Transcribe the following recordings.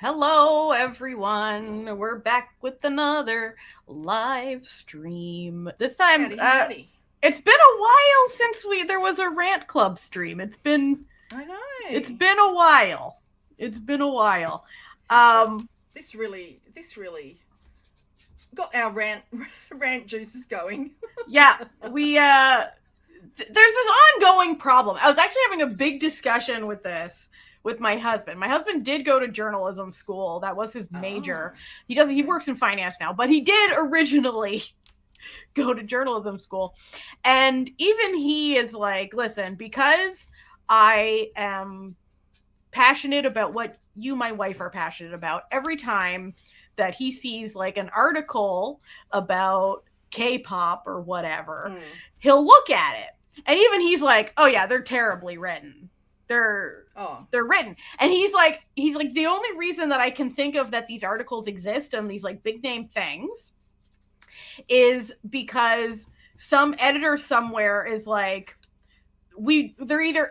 Hello, everyone. We're back with another live stream. This time, Howdy. it's been a while since there was a Rant Club stream. I know. It's been a while. It's been a while. This really got our rant juices going. Yeah, there's this ongoing problem. I was actually having a big discussion with my husband. My husband did go to journalism school. That was his major. He works in finance now, but he did originally go to journalism school. And even he is like, listen, because I am passionate about what you, my wife, are passionate about, every time that he sees like an article about K-pop or whatever, he'll look at it. And even he's like, oh yeah, they're terribly written. They're written. And he's like, the only reason that I can think of that these articles exist and these like big name things is because some editor somewhere is like, they're either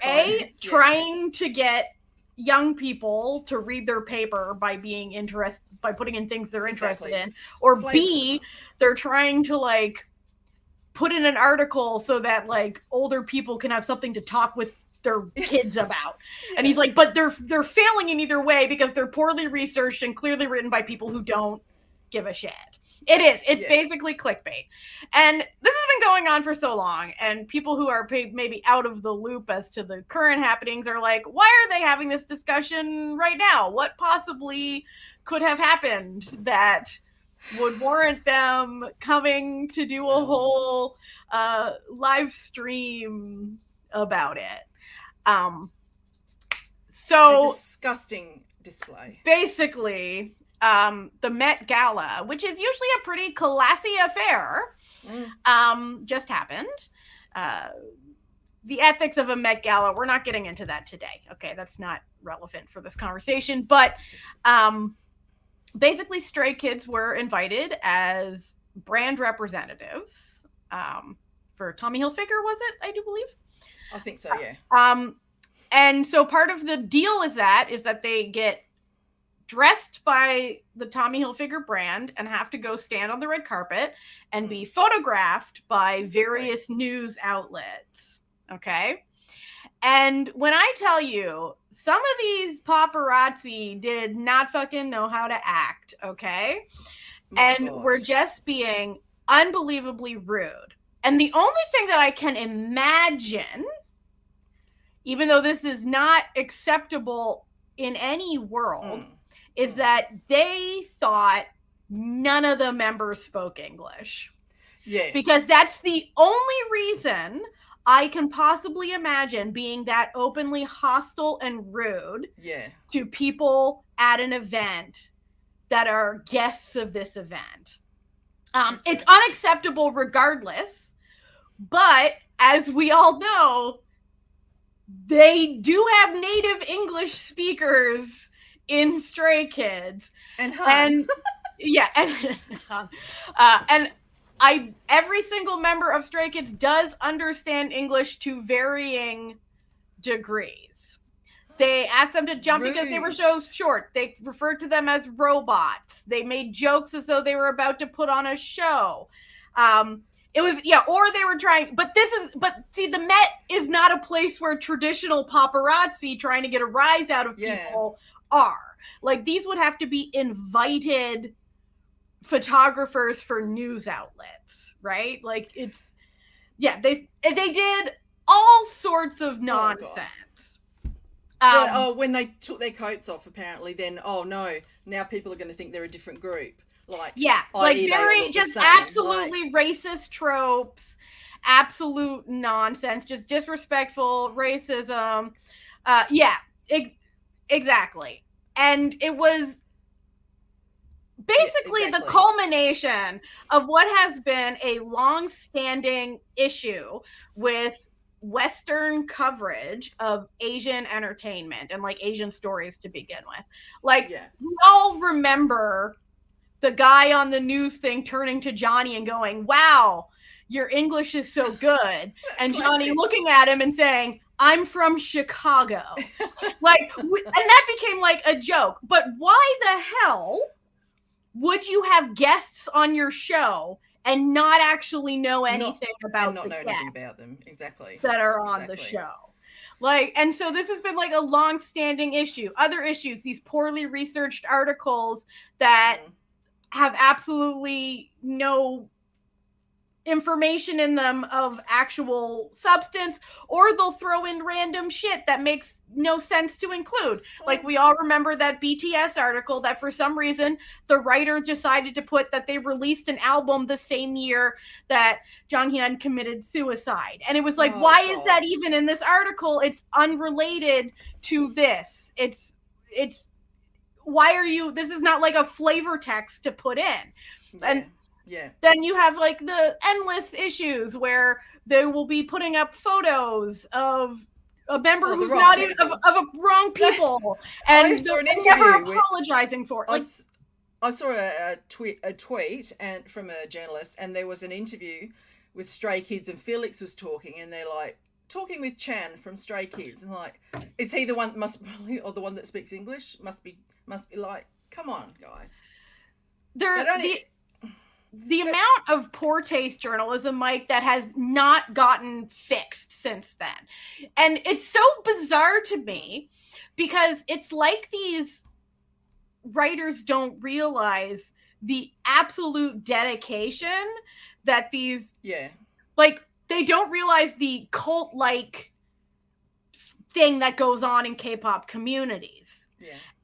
trying to get young people to read their paper by putting in things they're interested in, or B, they're trying to like put in an article so that like older people can have something to talk with their kids about. And he's like, but they're failing in either way because they're poorly researched and clearly written by people who don't give a shit. It's basically clickbait. And this has been going on for so long, and people who are maybe out of the loop as to the current happenings are like, why are they having this discussion right now? What possibly could have happened that would warrant them coming to do a whole live stream about it? So a disgusting display. Basically, the Met Gala, which is usually a pretty classy affair, just happened. The ethics of a Met Gala, we're not getting into that today. Okay, that's not relevant for this conversation. But basically, Stray Kids were invited as brand representatives for Tommy Hilfiger, was it? I do believe. I think so, yeah. And so part of the deal is that they get dressed by the Tommy Hilfiger brand and have to go stand on the red carpet and be photographed by various news outlets. Okay. And when I tell you, some of these paparazzi did not fucking know how to act. Okay. We're just being unbelievably rude. And the only thing that I can imagine, even though this is not acceptable in any world, is that they thought none of the members spoke English. Yes. Because that's the only reason I can possibly imagine being that openly hostile and rude to people at an event that are guests of this event. It's unacceptable regardless, but as we all know, they do have native English speakers in Stray Kids, and every single member of Stray Kids does understand English to varying degrees. They asked them to jump because they were so short. They referred to them as robots. They made jokes as though they were about to put on a show. It was, or they were trying, but see, the Met is not a place where traditional paparazzi trying to get a rise out of people are. Like, these would have to be invited photographers for news outlets, right? Like, they did all sorts of nonsense. When they took their coats off, apparently, then, now people are going to think they're a different group. Very just absolutely racist tropes, absolute nonsense, just disrespectful racism. Exactly. And it was basically the culmination of what has been a long-standing issue with Western coverage of Asian entertainment and like Asian stories to begin with. We all remember the guy on the news thing turning to Johnny and going, wow, your English is so good. And Johnny looking at him and saying, I'm from Chicago. Like, and that became like a joke. But why the hell would you have guests on your show and not actually know anything about and not know anything about them? Exactly. That are on the show. Like, and so this has been like a long-standing issue. Other issues, these poorly researched articles that have absolutely no information in them of actual substance, or they'll throw in random shit that makes no sense to include. Like, we all remember that BTS article that for some reason the writer decided to put that they released an album the same year that Jonghyun committed suicide. And it was like, why is that even in this article? It's unrelated to this. It's why are you, this is not like a flavor text to put in. And then you have like the endless issues where they will be putting up photos of a member who's not even of a wrong people, and saw an never apologizing for it. Like, I saw a tweet and from a journalist, and there was an interview with Stray Kids, and Felix was talking, and they're like talking with Chan from Stray Kids, and like, is he the one or the one that speaks English? Must be like, come on, guys. The amount of poor taste journalism, Mike, that has not gotten fixed since then. And it's so bizarre to me because it's like these writers don't realize the absolute dedication that these, like, they don't realize the cult-like thing that goes on in K-pop communities.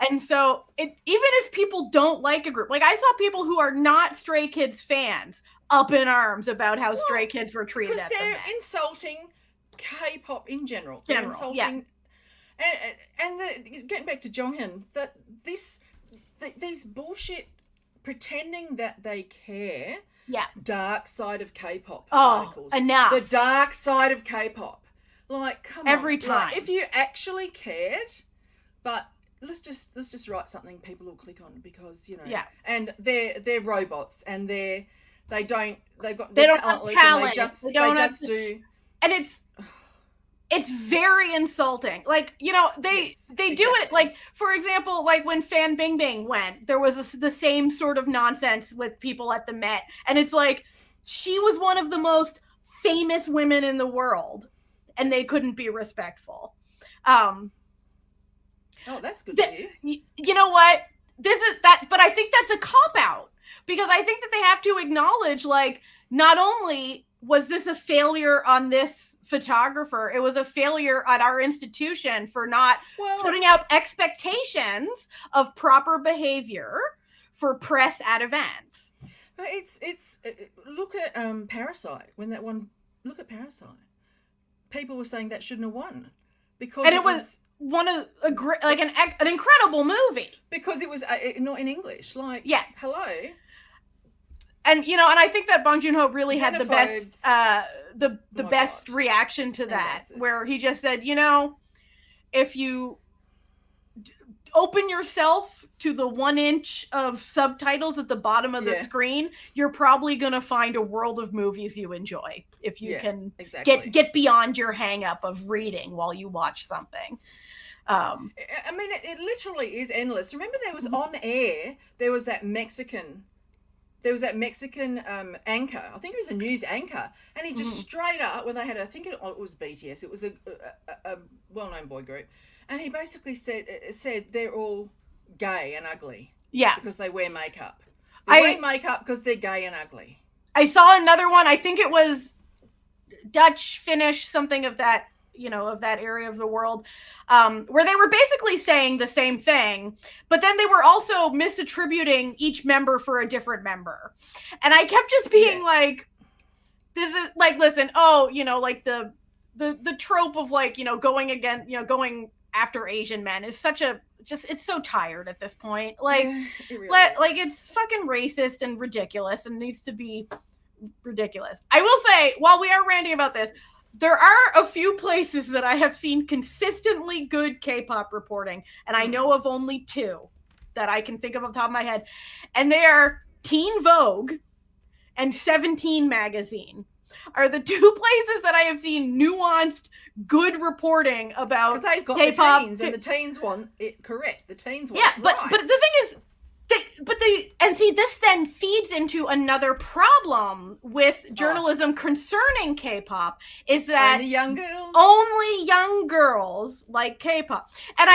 And so even if people don't like a group, like I saw people who are not Stray Kids fans up in arms about how Stray Kids were treated at the Met. Because they're insulting K-pop in general. They're insulting, and getting back to Jonghyun, that these bullshit pretending that they care. Dark side of K-pop articles. Enough. The dark side of K-pop. Like, come on. Every time. Like, if you actually cared, but let's just write something people will click on, because and they're robots, and they're talentless, talent. And they just do, and it's very insulting. Like, they do it, like, for example, like when Fan Bingbing went, there was the same sort of nonsense with people at the Met, and it's like, she was one of the most famous women in the world, and they couldn't be respectful. Oh, that's good to hear. You know what? This is that, but I think that's a cop-out, because I think that they have to acknowledge, like, not only was this a failure on this photographer, it was a failure at our institution for not putting out expectations of proper behavior for press at events. It's look at Parasite. Look at Parasite. People were saying that shouldn't have won, because it was one of an incredible movie, because it was not in English. Like, hello. And and I think that Bong Joon-ho really had the best best reaction to that, where he just said, if you open yourself to the 1 inch of subtitles at the bottom of the screen, you're probably going to find a world of movies you enjoy if you can get beyond your hang up of reading while you watch something. I mean, it literally is endless. Remember, there was on air, there was that Mexican anchor. I think it was a news anchor, and he just straight up, when they had, I think it was BTS. It was a well-known boy group, and he basically said they're all gay and ugly. Yeah, because they wear makeup. They wear makeup because they're gay and ugly. I saw another one. I think it was Dutch, Finnish, something of that. Of that area of the world, where they were basically saying the same thing, but then they were also misattributing each member for a different member. And I kept just being like, this is like, listen, like the trope of like, going after Asian men is such a, it's so tired at this point. Like, like it's fucking racist and ridiculous and needs to be ridiculous. I will say, while we are ranting about this, there are a few places that I have seen consistently good K-pop reporting, and I know of only 2 that I can think of off the top of my head, and they are Teen Vogue and 17 magazine. are the two places that I have seen nuanced, good reporting about because they've got K-pop. the teens, and the teens want it correct. The teens want Yeah, it but right. but the thing is, and see, this then feeds into another problem with journalism concerning K-pop, is that only young girls like K-pop. And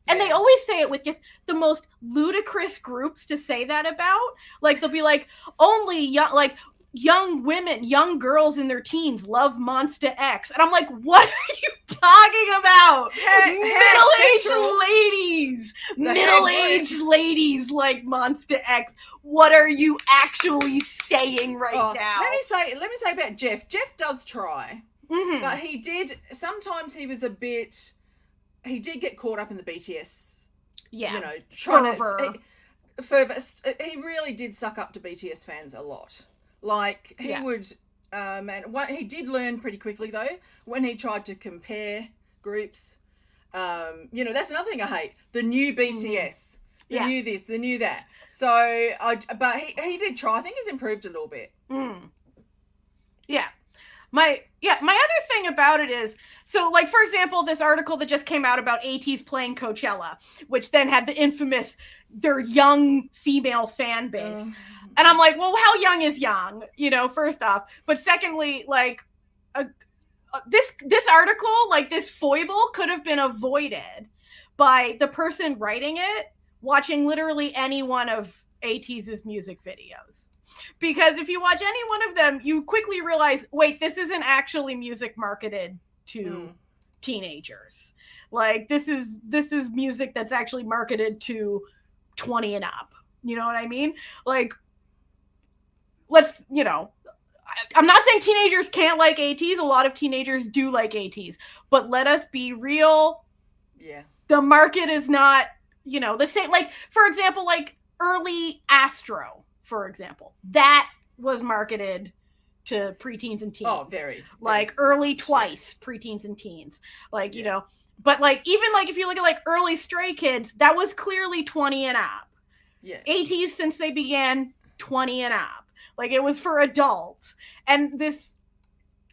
and they always say it with just the most ludicrous groups to say that about. Like, they'll be like, only young women, young girls in their teens love Monsta X. And I'm like, what are you talking about? Middle-aged ladies like Monsta X. What are you actually saying now? Let me say about Jeff. Jeff does try. Mm-hmm. But sometimes he was he did get caught up in the BTS. Yeah. Trying he really did suck up to BTS fans a lot. Like, he would, he did learn pretty quickly, though, when he tried to compare groups. That's another thing I hate. The new BTS. The new this, the new that. So, but he did try. I think he's improved a little bit. Mm. Yeah. My other thing about it is, so, like, for example, this article that just came out about ATEEZ playing Coachella, which then had the infamous, their young female fan base. And I'm like, well, how young is young? First off. But secondly, like, this article, like, this foible could have been avoided by the person writing it watching literally any one of ATEEZ's music videos. Because if you watch any one of them, you quickly realize, wait, this isn't actually music marketed to teenagers. Like, this is music that's actually marketed to 20 and up. You know what I mean? Like, I'm not saying teenagers can't like ATEEZ. A lot of teenagers do like ATEEZ. But let us be real. Yeah. The market is not, the same. Like, for example, like early Astro, for example. That was marketed to preteens and teens. Oh, very. Like, early Twice, preteens and teens. Like, but like, even like if you look at like early Stray Kids, that was clearly 20 and up. Yeah. ATEEZ, since they began, 20 and up. Like, it was for adults. And this,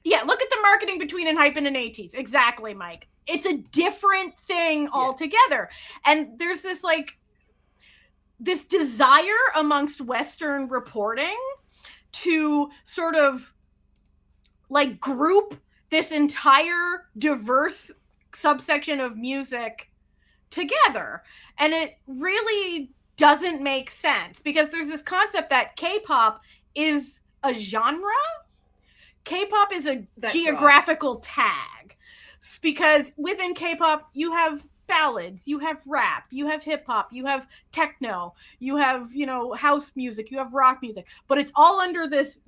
look at the marketing between Enhypen and ATEEZ. Exactly, Mike. It's a different thing altogether. And there's this, like, this desire amongst Western reporting to sort of, like, group this entire diverse subsection of music together. And it really doesn't make sense, because there's this concept that K-pop is a genre. K-pop is a geographical tag, because within K-pop you have ballads, you have rap, you have hip-hop, you have techno, you have house music, you have rock music, but it's all under this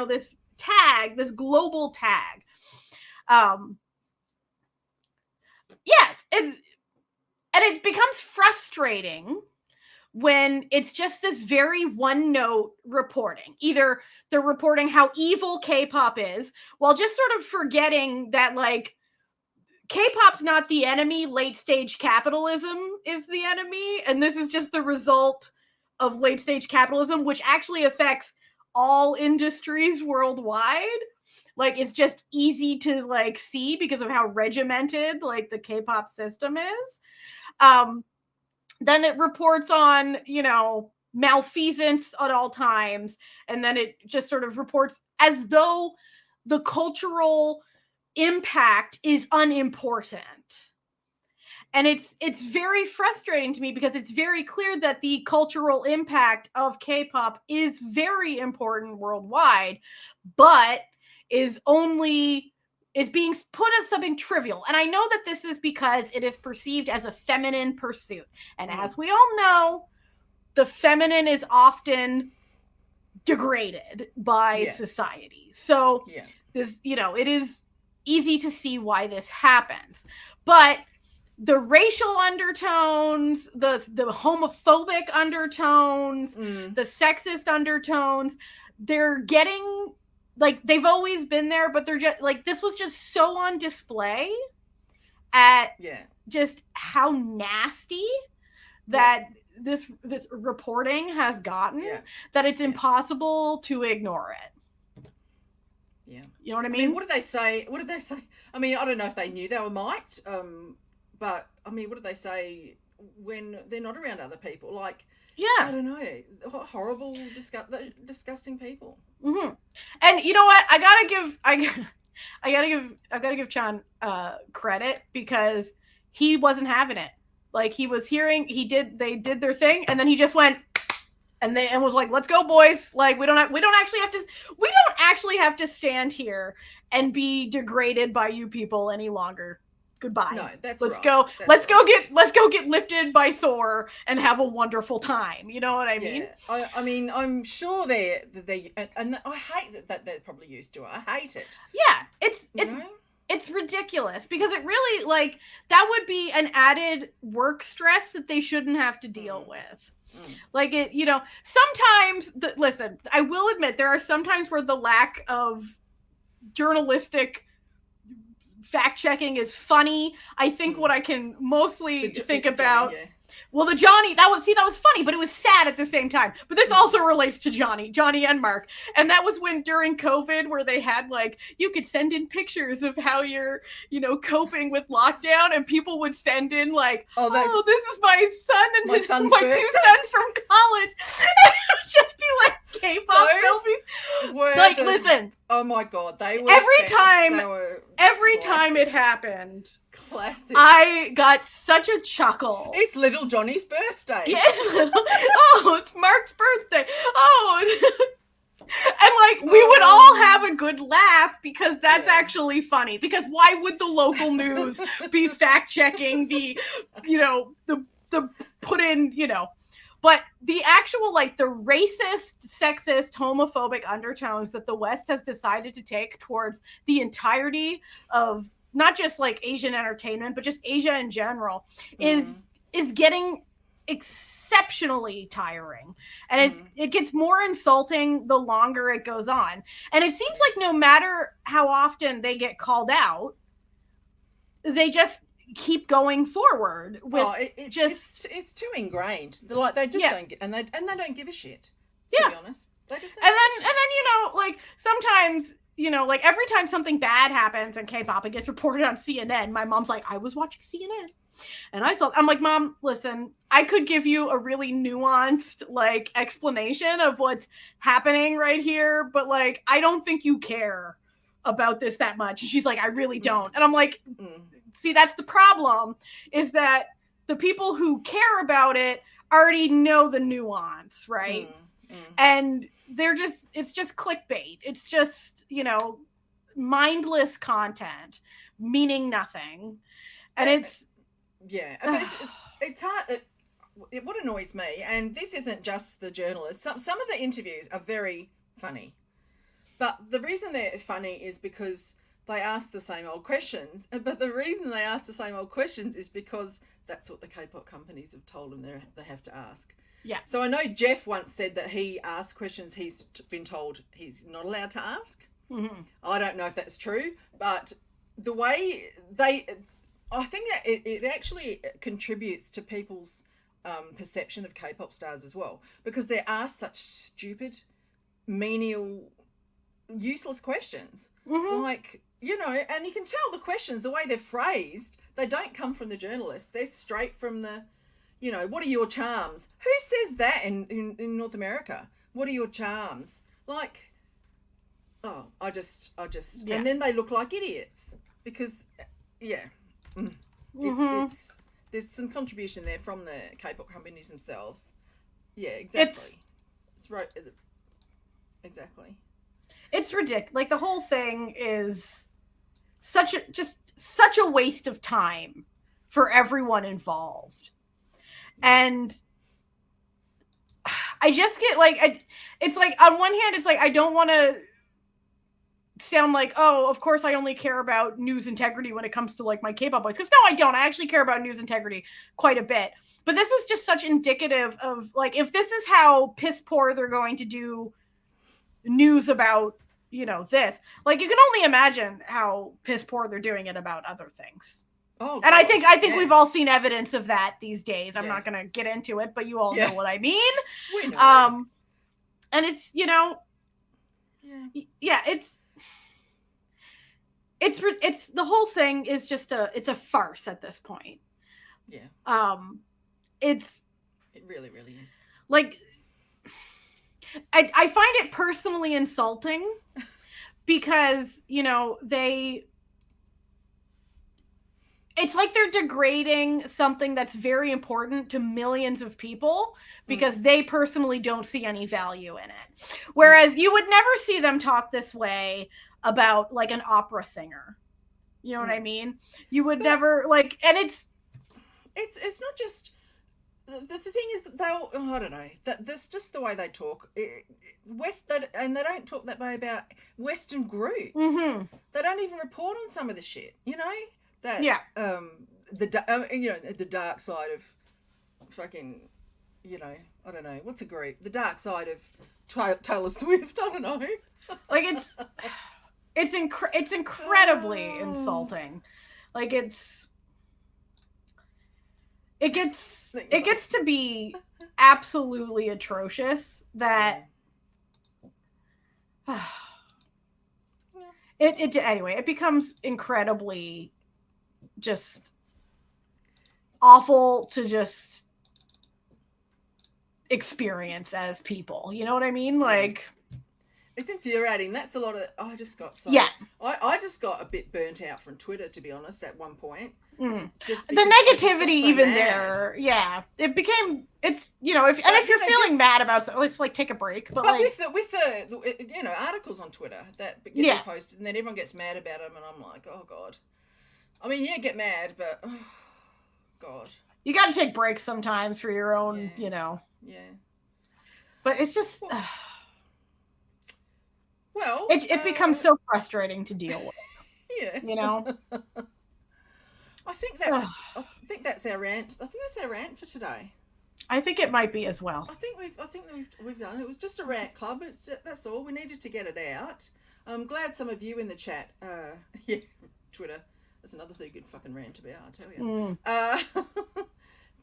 this tag, this global tag. And it becomes frustrating when it's just this very one-note reporting. Either they're reporting how evil K-pop is, while just sort of forgetting that, like, K-pop's not the enemy, late-stage capitalism is the enemy, and this is just the result of late-stage capitalism, which actually affects all industries worldwide. Like, it's just easy to, like, see because of how regimented, like, the K-pop system is. Then it reports on, malfeasance at all times. And then it just sort of reports as though the cultural impact is unimportant. And it's very frustrating to me, because it's very clear that the cultural impact of K-pop is very important worldwide, but is being put as something trivial. And I know that this is because it is perceived as a feminine pursuit. And as we all know, the feminine is often degraded by society. So this, it is easy to see why this happens. But the racial undertones, the homophobic undertones, the sexist undertones, they're getting, like, they've always been there, but they're just, like, this was just so on display at just how nasty that this reporting has gotten that it's impossible to ignore it. Yeah. You know what I mean? What did they say? I mean, I don't know if they knew they were mic'd, but I mean, what did they say when they're not around other people? Like, yeah, I don't know, horrible, disgusting people. Mm-hmm. And you know what? I gotta give Chan credit, because he wasn't having it. Like, he was hearing, they did their thing, and then he just went and was like, "Let's go, boys! Like, we don't actually have to stand here and be degraded by you people any longer. Goodbye. No, let's right. go. Let's go get lifted by Thor and have a wonderful time." You know what I mean? I mean, I'm sure they and I hate that they're probably used to it. I hate it. Yeah, it's ridiculous, because it really, like, that would be an added work stress that they shouldn't have to deal with. Like, it, sometimes, listen, I will admit, there are some times where the lack of journalistic fact checking is funny. I think what I can mostly think about, well, the Johnny, that was funny, but it was sad at the same time. But this also relates to Johnny and Mark. And that was when, during COVID, where they had, like, you could send in pictures of how you're, coping with lockdown, and people would send in, like, oh, this is my son and my 2 sons from college. And it would just be like K-pop selfies. Like, listen. Oh my God, they were every time it happened. Classic. I got such a chuckle. It's little Johnny's birthday. Yeah, it's Mark's birthday. Oh. And, like, we would all have a good laugh, because that's actually funny. Because why would the local news be fact-checking the put in, But the actual, like, the racist, sexist, homophobic undertones that the West has decided to take towards the entirety of not just, like, Asian entertainment, but just Asia in general is getting exceptionally tiring. And it gets more insulting the longer it goes on. And it seems like no matter how often they get called out, they just keep going forward with it's too ingrained. Like, they just don't get, and they don't give a shit, to be honest. They just don't and then like, sometimes, like, every time something bad happens in K-pop, it gets reported on CNN. My mom's like, I was watching CNN and I'm like, Mom, listen, I could give you a really nuanced, like, explanation of what's happening right here, but, like, I don't think you care about this that much. And she's like, I really don't. And I'm like, see, that's the problem, is that the people who care about it already know the nuance, right? And it's just clickbait. It's just, mindless content, meaning nothing. And it's... Yeah, but it's hard. What annoys me, and this isn't just the journalists, some of the interviews are very funny. But the reason they're funny is because they ask the same old questions. But the reason they ask the same old questions is because that's what the K-pop companies have told them they have to ask. Yeah. So I know Jeff once said that he asked questions he's been told he's not allowed to ask. I don't know if that's true, but the way I think that it actually contributes to people's perception of K-pop stars as well, because they're asked such stupid, menial, useless questions. Like, and you can tell the questions, the way they're phrased, they don't come from the journalists. They're straight from the, what are your charms? Who says that in North America? What are your charms? Like, I just, and then they look like idiots because, it's there's some contribution there from the K-pop companies themselves. Yeah, exactly. It's right. Exactly. It's ridiculous. Like, the whole thing is such a waste of time for everyone involved. And I just get, like, it's like, on one hand, it's like, I don't want to sound like, oh, of course I only care about news integrity when it comes to, like, my K-pop boys. Because no, I don't. I actually care about news integrity quite a bit. But this is just such indicative of, like, if this is how piss poor they're going to do news about, this, like, you can only imagine how piss poor they're doing it about other things. Oh, and I think we've all seen evidence of that these days. I'm not going to get into it, but you all know what I mean. We know. And it's, it's it's the whole thing is just it's a farce at this point. Yeah. It really, really is. Like, I find it personally insulting because, you know, it's like they're degrading something that's very important to millions of people because they personally don't see any value in it. Whereas you would never see them talk this way about like an opera singer. You know what I mean? You would never like, and it's not just the thing is that they'll, I don't know, that that's just the way they talk. And they don't talk that way about Western groups. Mm-hmm. They don't even report on some of the shit, you know? That, you know, the dark side of fucking, you know, I don't know, what's a group? The dark side of Taylor Swift, I don't know. Like, it's incredibly insulting. Like, it gets to be absolutely atrocious that anyway, it becomes incredibly just awful to just experience as people. You know what I mean? Like, it's infuriating. That's a lot of. I just got I just got a bit burnt out from Twitter, to be honest. At one point, just the negativity, so even mad. There, yeah, it became. It's, you know, if you're feeling mad about something, let's like take a break. But like, with the you know, articles on Twitter that get posted, and then everyone gets mad about them, and I'm like, oh god. I mean, yeah, get mad, but oh, god, you got to take breaks sometimes for your own, you know. Yeah. But it's just. Well, it becomes so frustrating to deal with. Yeah, you know. I think that's our rant. I think that's our rant for today. I think it might be as well. I think we've done it. It was just a rant club. That's all. We needed to get it out. I'm glad some of you in the chat. Twitter. That's another thing you could fucking rant about. I tell you.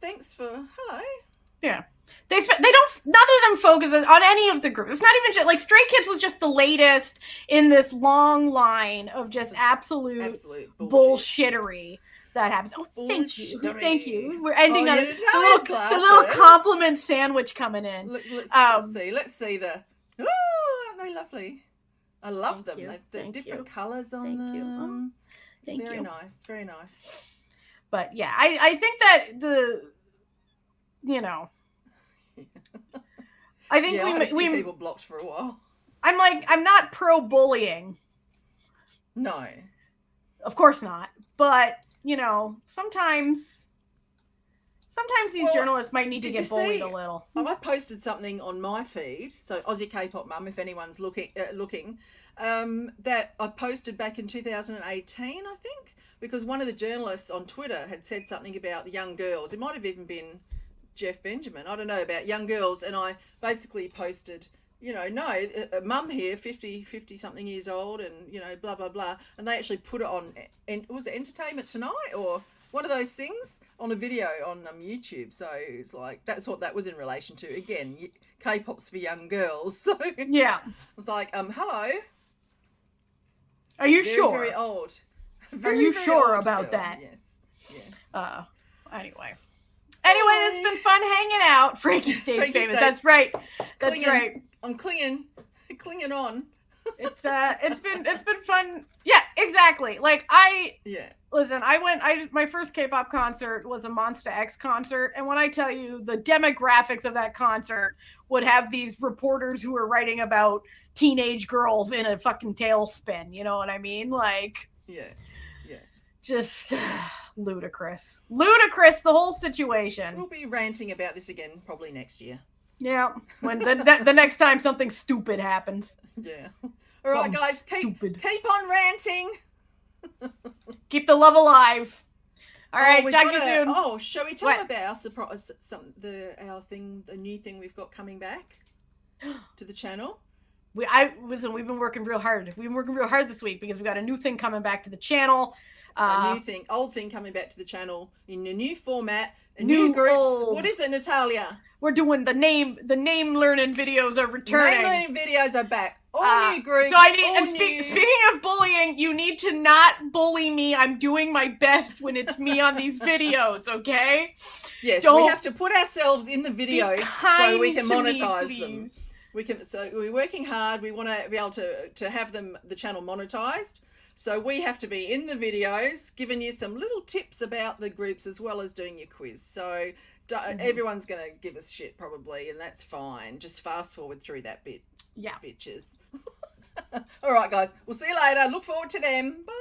Thanks for hello. Yeah. None of them focus on any of the groups. It's not even just like Stray Kids was just the latest in this long line of just absolute bullshittery that happens. Oh, thank you. We're ending on a little compliment sandwich coming in. Let's see the. Oh, aren't they lovely? I love them. They've different colours on them. Thank you. Very nice. But yeah, I think that you know, I think we people blocked for a while. I'm not pro bullying. No, of course not. But you know, sometimes these journalists might need to get bullied a little. I posted something on my feed, so Aussie Kpop Mum, if anyone's looking, that I posted back in 2018, I think, because one of the journalists on Twitter had said something about the young girls. It might have even been Jeff Benjamin, I don't know, about young girls, and I basically posted, you know, a mum here, 50 something years old, and, you know, blah blah blah, and they actually put it on, and was it Entertainment Tonight or one of those things, on a video on YouTube. So it's like, that's what that was in relation to. Again, K-pop's for young girls. So yeah, it's like, hello, are you sure? Very old. Are you sure about that? Yes. Anyway, it's been fun hanging out. Frankie stays famous. That's right. Right. I'm clinging on. It's been fun. Yeah, exactly. Like listen, my first K-pop concert was a Monsta X concert, and when I tell you the demographics of that concert would have these reporters who were writing about teenage girls in a fucking tailspin, you know what I mean? Like, just ludicrous, the whole situation. We'll be ranting about this again probably next year. Yeah, when the next time something stupid happens. Yeah. All right, guys, keep on ranting. Keep the love alive. All right, talk to you soon. Oh, shall we tell about our surprise? The new thing we've got coming back to the channel. We've been working real hard. We've been working real hard this week because we got a new thing coming back to the channel. Old thing coming back to the channel in a new format, new groups. Old. What is it, Natalia? We're doing the name learning videos are returning. Name learning videos are back. All new groups. So I need, all and new... speaking of bullying, you need to not bully me. I'm doing my best when it's me on these videos, okay? Yes, Don't we have to put ourselves in the videos so we can monetize them. So we're working hard. We want to be able to have the channel monetized. So we have to be in the videos, giving you some little tips about the groups as well as doing your quiz. So everyone's going to give us shit probably, and that's fine. Just fast forward through that bit. Yeah. Bitches. All right, guys. We'll see you later. Look forward to them. Bye.